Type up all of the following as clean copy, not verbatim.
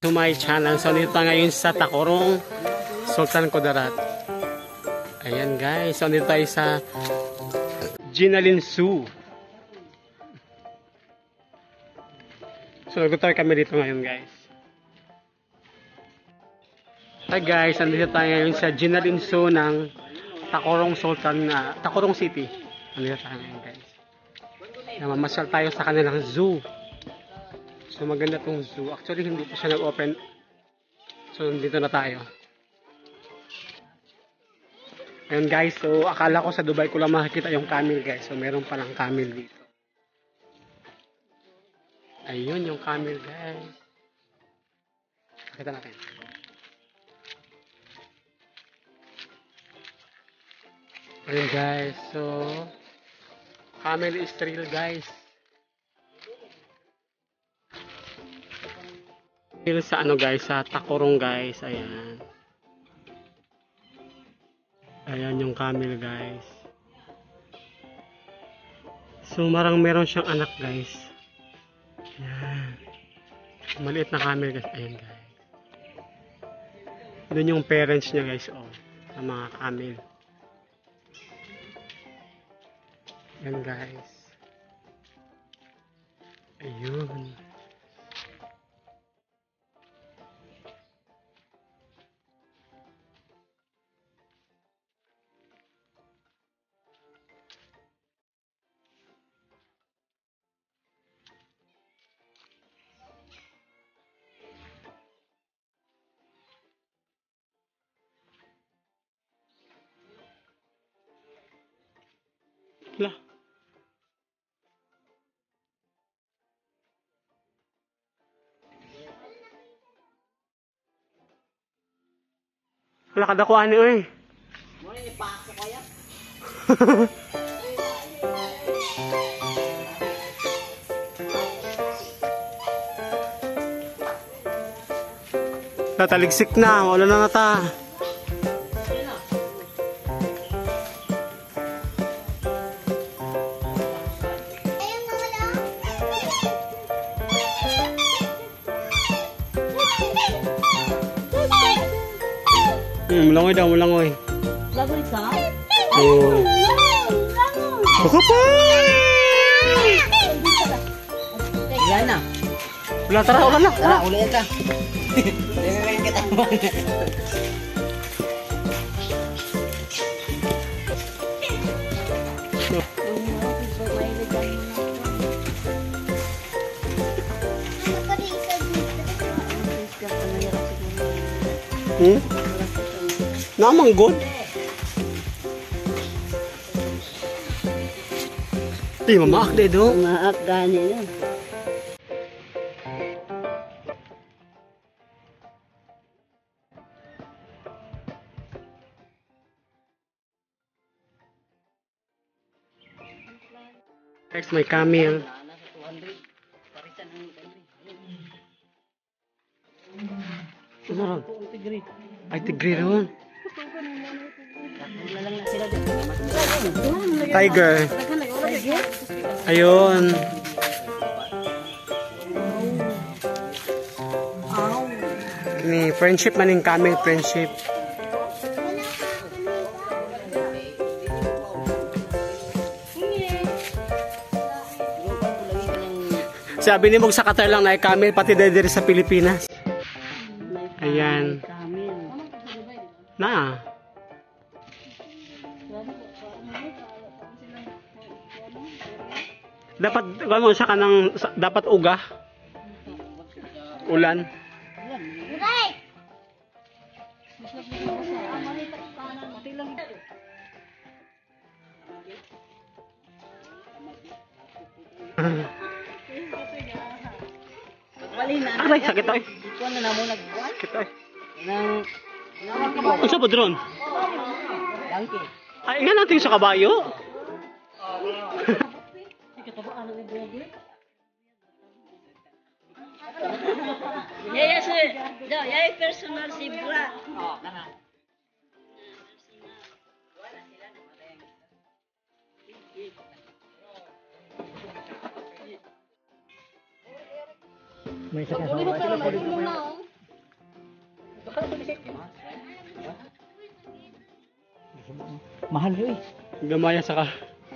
To my channel. So dito ngayon sa Tacorong Sultan Kudarat. Ayan guys. So dito tayo sa Jinalin Zoo. So nag-tour kami dito ngayon guys. Hi guys. Nandito tayo ngayon sa Jinalin Zoo ng Tacorong Sultan, Tacorong City. Nandito tayo ngayon guys. Mamasyal tayo sa kanilang zoo. So maganda tong zoo. Actually hindi pa siya nag-open. So dito na tayo. Ayun guys. So akala ko sa Dubai ko lang makikita yung camel guys. So meron palang camel dito. Ayun yung camel guys. Pakita natin. Ayun guys. So camel is real guys. Sa ano guys, sa Tacorong guys, ayan. Ayan yung camel guys. So meron siyang anak guys. Ayan. Maliit na camel guys, ayan guys. Doon yung parents niya guys, oh, sa mga camel. Ayan guys. Ayun. Lah. Wala ka dakuan ni oy. Mo ni pakso kaya. Nataligsik na, wala na nata. Mulangoy daw, mulangoy. Lagoy ka? Oo. Kakapay! Wala na. Wala, tara, wala na. Tara, ulit ka. Tingnan kita mo. Namang good. Di mamaak deh do. Maak gani na. Next may camel. Ano ron? Ay, tigre ron. Tiger. Ayun. Ni friendship maning camel friendship. Sabi ni mong sa Qatar lang na camel pati dere sa Pilipinas. Ayan. Na. Dapat mo siya kanang dapat uga. Ulan. Aray, sakit ay. Ikaw na mo nagbuwan. Sakit ay. Nang Ano sa padron? Dangke. Ay, nga natin sa kabayo. Yaya si, yaya personal si Bra. Oh, kana. May sakit sa Mahal yun eh. Gamaya sa ka.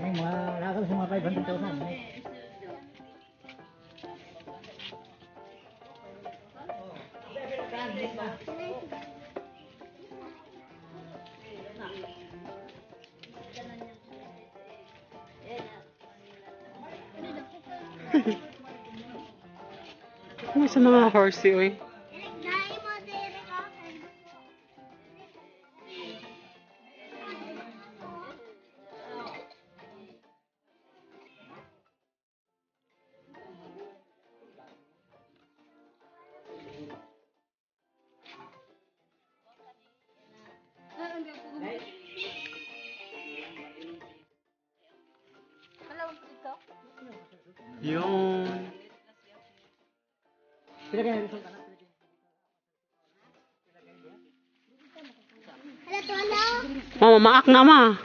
May mga nakakal sa mga 500,000. Ano sa mga horsey, oy? Yung... Sila kaya rin Mama, maak na ma.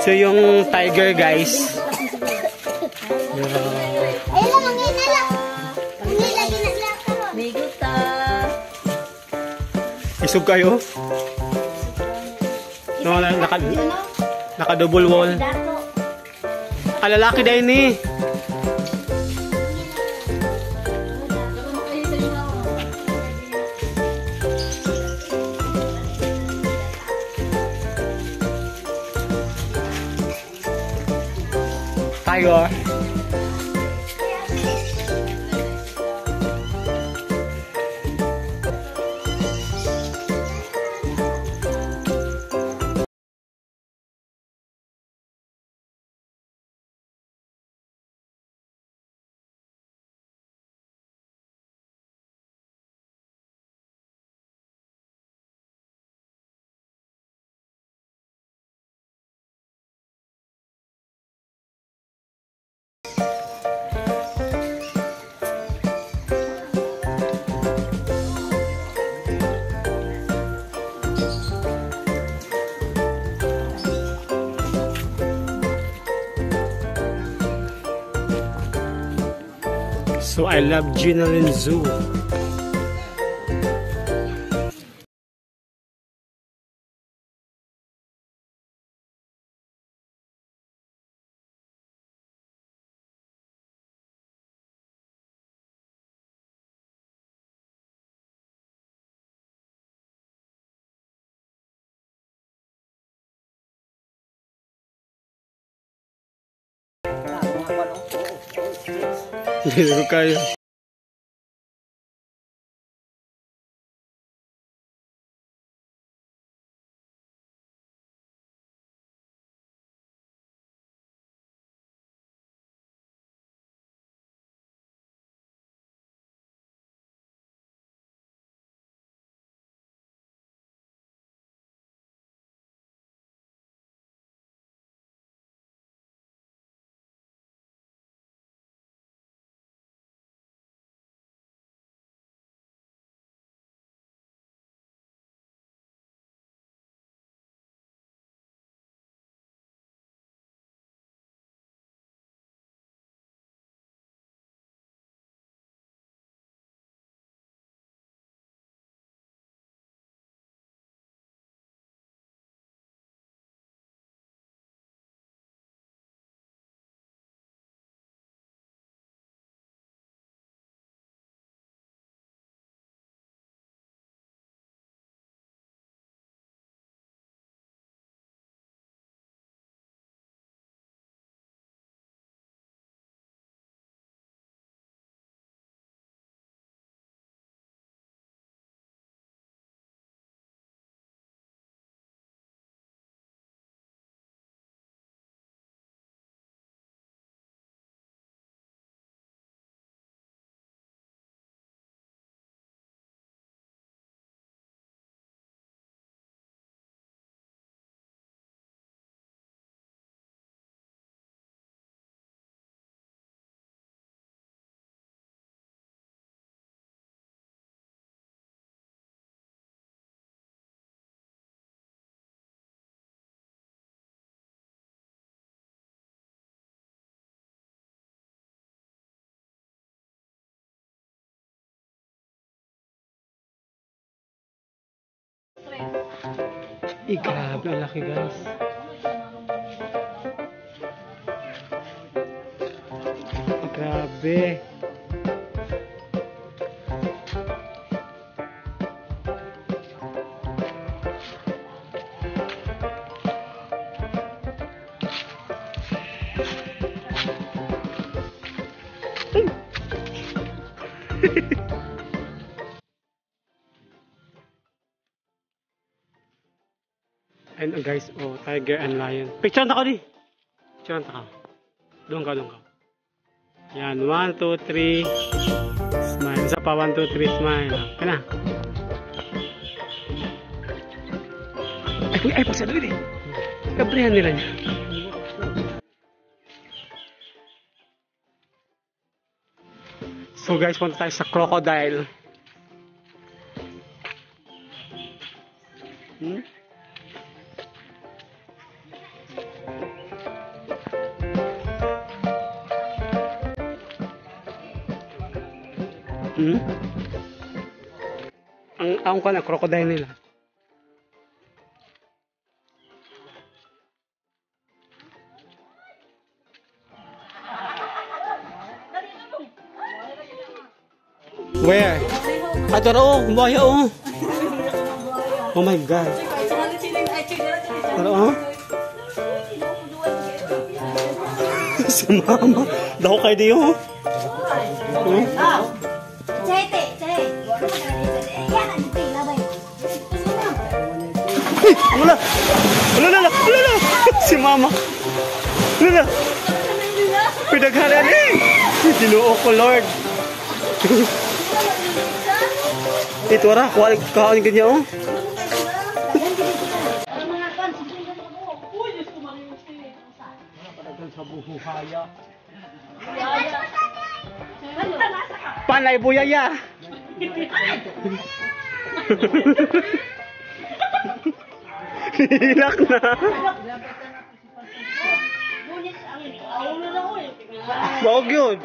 So yung tiger guys. Isog kayo? No, naka double wall. Lalaki din eh. Tiger. So I love Ginalin Zoo. Hindi ko kaya. Grabe, ang laki guys. Grabe. Ayun guys, oh, tiger and lion. Picture na ko di. Picture na ka. Doon ka. Yan, 1, 2, 3. Smile. Isa pa, 1, 2, 3, smile. Kana. Ay, pasado din. Kabrihan nila niya. So guys, punta tayo sa crocodile. Ang ko na crocodile nila. Where? Ato oh, buhaya oh. Oh my god. Ano? Si mama. Daw kay diyo. Wala. Si mama. Wala. Pinaghalan eh. Ginoo ko Lord. Ito ra, kuhaan ganyan oh. Panay buyaya. Hilak na. Bawag yun.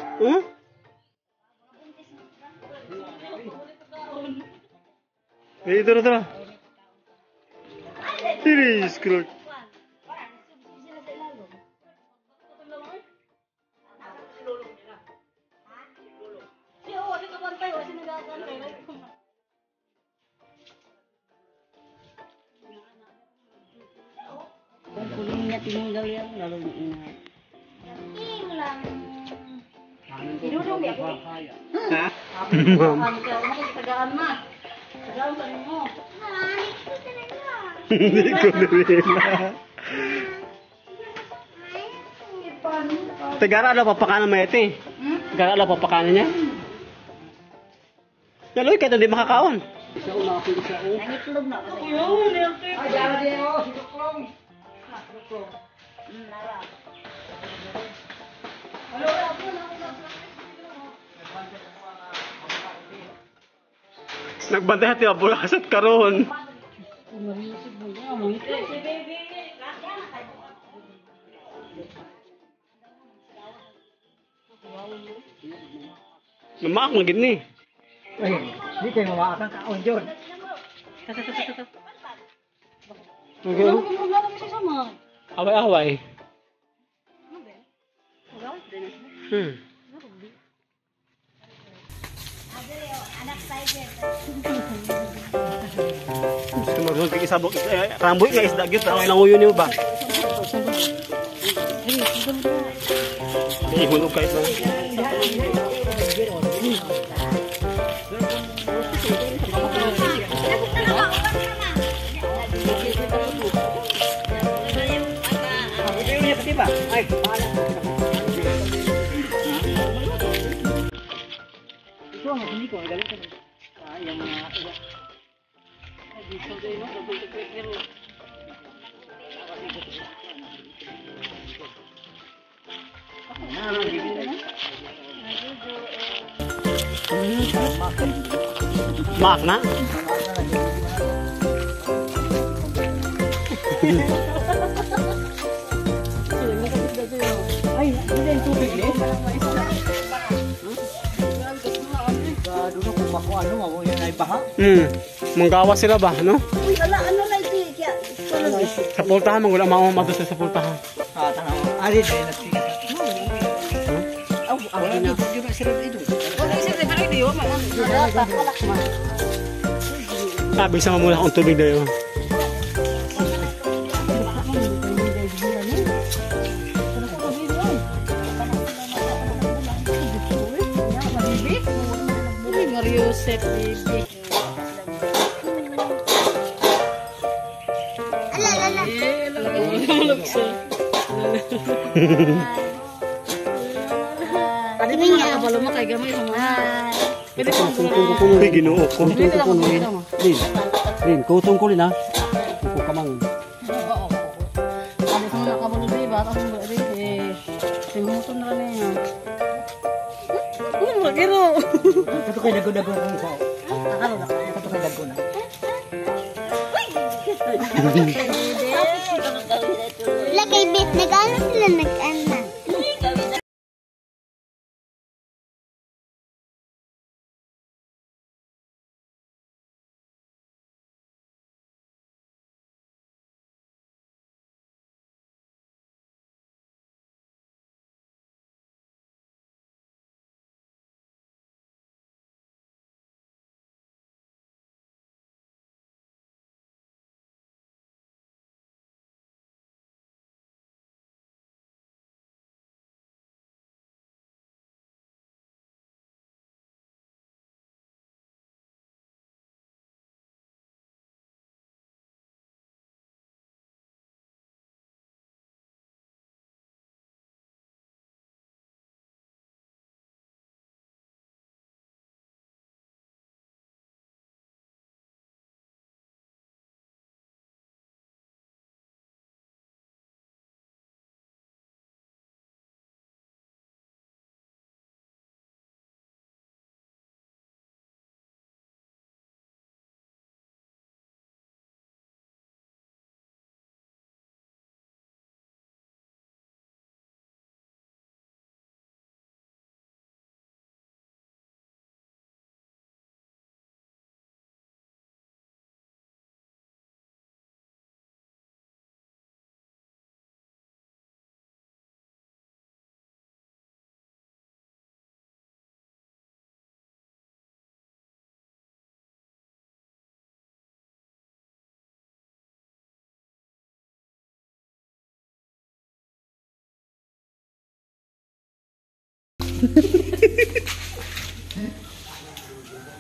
Dito. Ini scroll. Kuling niya tinunggal yan, lalo na ina. Tinulong niya ako. Ha? Ma'am. Tagaan ma. Tagaan sa mo. Hindi ko nila. Tagara ala papakanan mo ito eh. Tagara ala papakanan niya. Yaloy ka ito, di makakaon. Nangitlog na kasi. Ay, dala din ako. Sinuklong. Nagbantay hati abulasat karon. Namaak na gini. Ay, di kayo mawakang kaon, John. Okay. Away-away. Sumarunod kay isabok ramboy nga isda gyud pero ilang uyon nimo ba? Ihunog kay isda. Ay, ito ang hindi ko galing ko. Yung mga dito din no, double to pero mak na? Ay, hindi yung tubig eh. Doon ako makuha, ano, ako yan ay baha. Manggawa sila ba, no? Uy, ano na ito eh. Kaya, Sa pultahan, magula mao madus sa pultahan. Ah, tanaw. Ali din nagtigas. Aw, na. Di ba sila ito? Sabi sa mamula kong tubig dayo. Mario Sep baby. Ano nga kabalo mo kay gamay mo. Pwede po Kung Ginoo ko. Rin, kutong ko rin ha. Kung kamang. Ano sa mga kabalo ba? Tapos ba rin eh. Simuto na rin niya. Ano mo giro? Kato kay dago-dago ko ko. Akala na kaya kato kay dago na. Lagay bit, nag-ano sila nag-ana.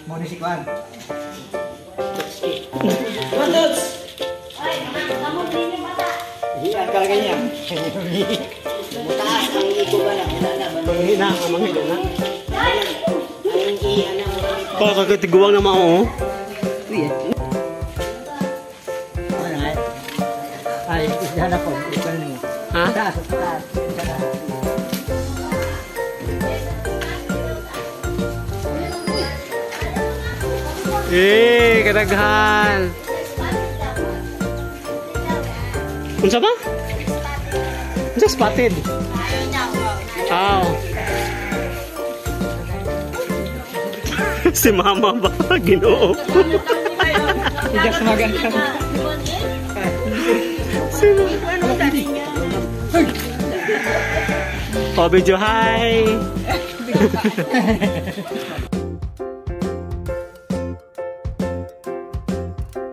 Mo ni si Kwan. Hiyan ka ganyan. Taas ang ito ba lang? Panghina ang manghina na. Ang iyan ang Pakakatiguang na mao. Ay, isda ko. Ito na niyo. Ha? Taas, taas. Kadaghan. Unsa ba? Unsa spotted? Aw. Si mama ba? Ginoo. Just maganda. Oh, video hi.